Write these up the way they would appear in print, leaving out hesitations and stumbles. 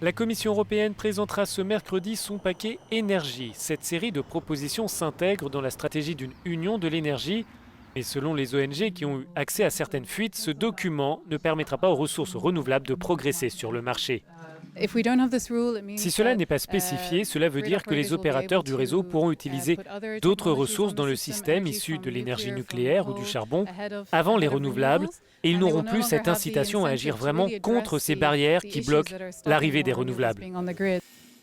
La Commission européenne présentera ce mercredi son paquet énergie. Cette série de propositions s'intègre dans la stratégie d'une union de l'énergie. Mais selon les ONG qui ont eu accès à certaines fuites, ce document ne permettra pas aux ressources renouvelables de progresser sur le marché. Si cela n'est pas spécifié, cela veut dire que les opérateurs du réseau pourront utiliser d'autres ressources dans le système issues de l'énergie nucléaire ou du charbon avant les renouvelables et ils n'auront plus cette incitation à agir vraiment contre ces barrières qui bloquent l'arrivée des renouvelables.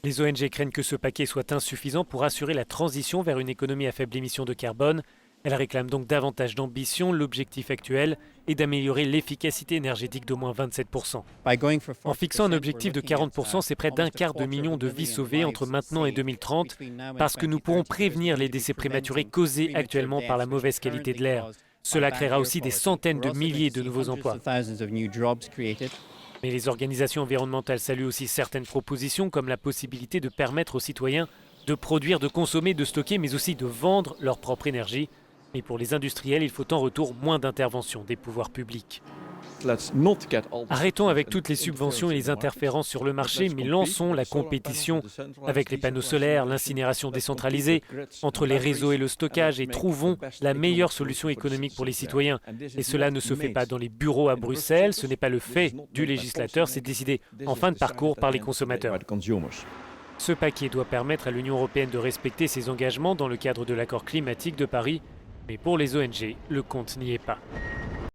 Les ONG craignent que ce paquet soit insuffisant pour assurer la transition vers une économie à faible émission de carbone. Elles réclament donc davantage d'ambition. L'objectif actuel est d'améliorer l'efficacité énergétique d'au moins 27%. En fixant un objectif de 40%, c'est près d'un quart de million de vies sauvées entre maintenant et 2030, parce que nous pourrons prévenir les décès prématurés causés actuellement par la mauvaise qualité de l'air. Cela créera aussi des centaines de milliers de nouveaux emplois. Mais les organisations environnementales saluent aussi certaines propositions, comme la possibilité de permettre aux citoyens de produire, de consommer, de stocker, mais aussi de vendre leur propre énergie. Mais pour les industriels, il faut en retour moins d'intervention des pouvoirs publics. Arrêtons avec toutes les subventions et les interférences sur le marché, mais lançons la compétition avec les panneaux solaires, l'incinération décentralisée, entre les réseaux et le stockage, et trouvons la meilleure solution économique pour les citoyens. Et cela ne se fait pas dans les bureaux à Bruxelles, ce n'est pas le fait du législateur, c'est décidé en fin de parcours par les consommateurs. Ce paquet doit permettre à l'Union européenne de respecter ses engagements dans le cadre de l'accord climatique de Paris. Mais pour les ONG, le compte n'y est pas.